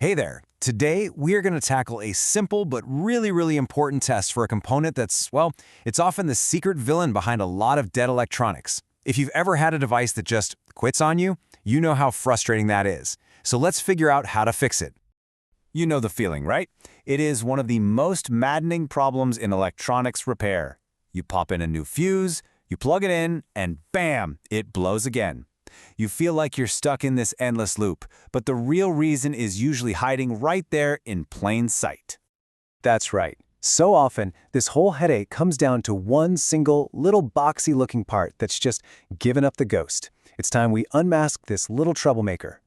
Hey there. Today, we are going to tackle a simple but really important test for a component that's, well, it's often the secret villain behind a lot of dead electronics. If you've ever had a device that just quits on you, you know how frustrating that is. So let's figure out how to fix it. You know the feeling, right? It is one of the most maddening problems in electronics repair. You pop in a new fuse, you plug it in, and bam, it blows again. You feel like you're stuck in this endless loop, but the real reason is usually hiding right there in plain sight. That's right. So often, this whole headache comes down to one single, little boxy-looking part that's just given up the ghost. It's time we unmask this little troublemaker.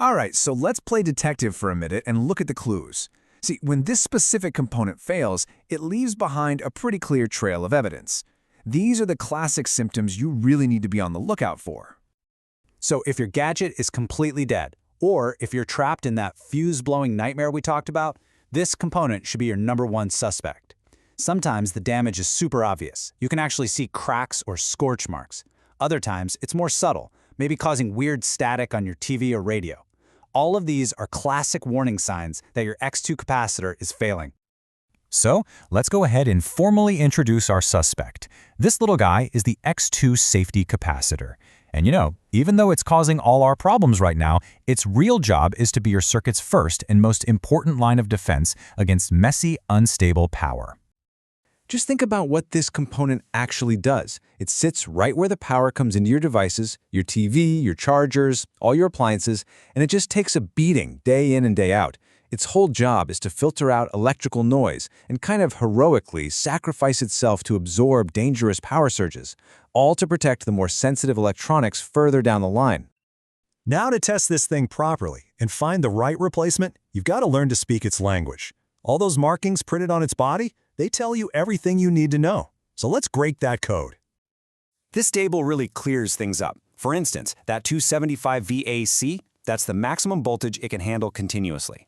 All right, so let's play detective for a minute and look at the clues. See, when this specific component fails, it leaves behind a pretty clear trail of evidence. These are the classic symptoms you really need to be on the lookout for. So if your gadget is completely dead, or if you're trapped in that fuse-blowing nightmare we talked about, this component should be your #1 suspect. Sometimes the damage is super obvious. You can actually see cracks or scorch marks. Other times, it's more subtle, maybe causing weird static on your TV or radio. All of these are classic warning signs that your X2 capacitor is failing. So, let's go ahead and formally introduce our suspect. This little guy is the X2 safety capacitor. And you know, even though it's causing all our problems right now, its real job is to be your circuit's first and most important line of defense against messy, unstable power. Just think about what this component actually does. It sits right where the power comes into your devices, your TV, your chargers, all your appliances, and it just takes a beating day in and day out. Its whole job is to filter out electrical noise and kind of heroically sacrifice itself to absorb dangerous power surges, all to protect the more sensitive electronics further down the line. Now to test this thing properly and find the right replacement, you've got to learn to speak its language. All those markings printed on its body, they tell you everything you need to know. So let's break that code. This table really clears things up. For instance, that 275 VAC, that's the maximum voltage it can handle continuously.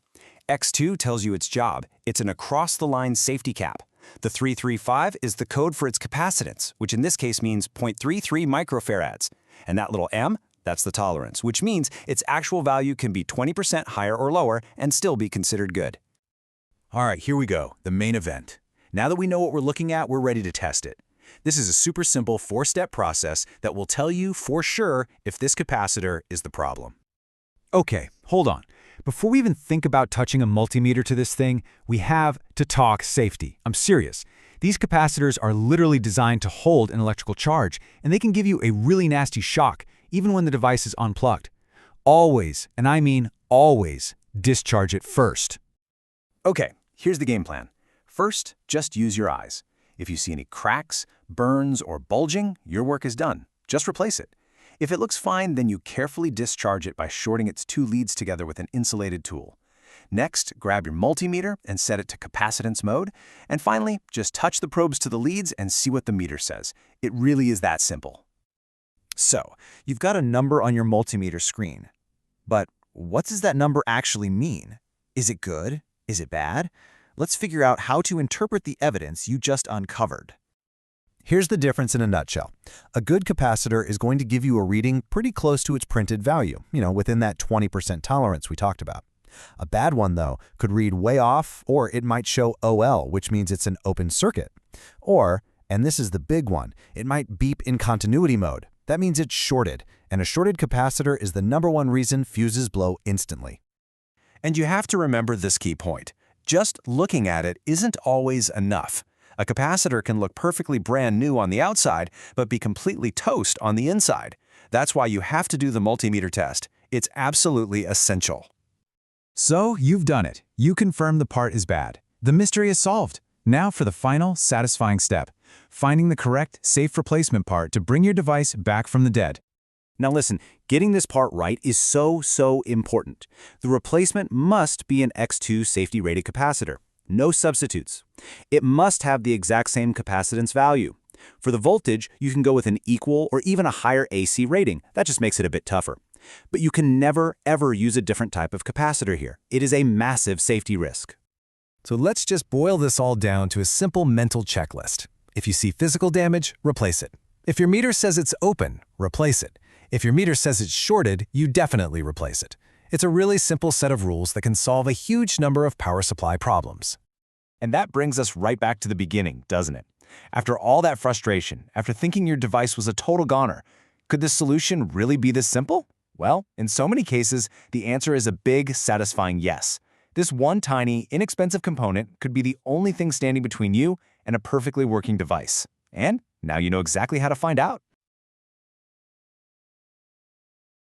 X2 tells you its job. It's an across-the-line safety cap. The 335 is the code for its capacitance, which in this case means 0.33 microfarads. And that little m, that's the tolerance, which means its actual value can be 20% higher or lower and still be considered good. All right, here we go, the main event. Now that we know what we're looking at, we're ready to test it. This is a super simple 4-step process that will tell you for sure if this capacitor is the problem. Okay, hold on. Before we even think about touching a multimeter to this thing, we have to talk safety. I'm serious. These capacitors are literally designed to hold an electrical charge, and they can give you a really nasty shock, even when the device is unplugged. Always, and I mean always, discharge it first. Okay, here's the game plan. First, just use your eyes. If you see any cracks, burns, or bulging, your work is done. Just replace it. If it looks fine, then you carefully discharge it by shorting its 2 leads together with an insulated tool. Next, grab your multimeter and set it to capacitance mode. And finally, just touch the probes to the leads and see what the meter says. It really is that simple. So, you've got a number on your multimeter screen. But what does that number actually mean? Is it good? Is it bad? Let's figure out how to interpret the evidence you just uncovered. Here's the difference in a nutshell. A good capacitor is going to give you a reading pretty close to its printed value, within that 20% tolerance we talked about. A bad one, though, could read way off, or it might show OL, which means it's an open circuit. Or, and this is the big one, it might beep in continuity mode. That means it's shorted, and a shorted capacitor is the #1 reason fuses blow instantly. And you have to remember this key point. Just looking at it isn't always enough. A capacitor can look perfectly brand new on the outside, but be completely toast on the inside. That's why you have to do the multimeter test. It's absolutely essential. So, you've done it. You confirm the part is bad. The mystery is solved. Now for the final, satisfying step. Finding the correct, safe replacement part to bring your device back from the dead. Now listen, getting this part right is so important. The replacement must be an X2 safety-rated capacitor. No substitutes. It must have the exact same capacitance value. For the voltage, you can go with an equal or even a higher AC rating. That just makes it a bit tougher. But you can never, ever use a different type of capacitor here. It is a massive safety risk. So let's just boil this all down to a simple mental checklist. If you see physical damage, replace it. If your meter says it's open, replace it. If your meter says it's shorted, you definitely replace it. It's a really simple set of rules that can solve a huge number of power supply problems. And that brings us right back to the beginning, doesn't it? After all that frustration, after thinking your device was a total goner, could this solution really be this simple? Well, in so many cases, the answer is a big, satisfying yes. This one tiny, inexpensive component could be the only thing standing between you and a perfectly working device. And now you know exactly how to find out.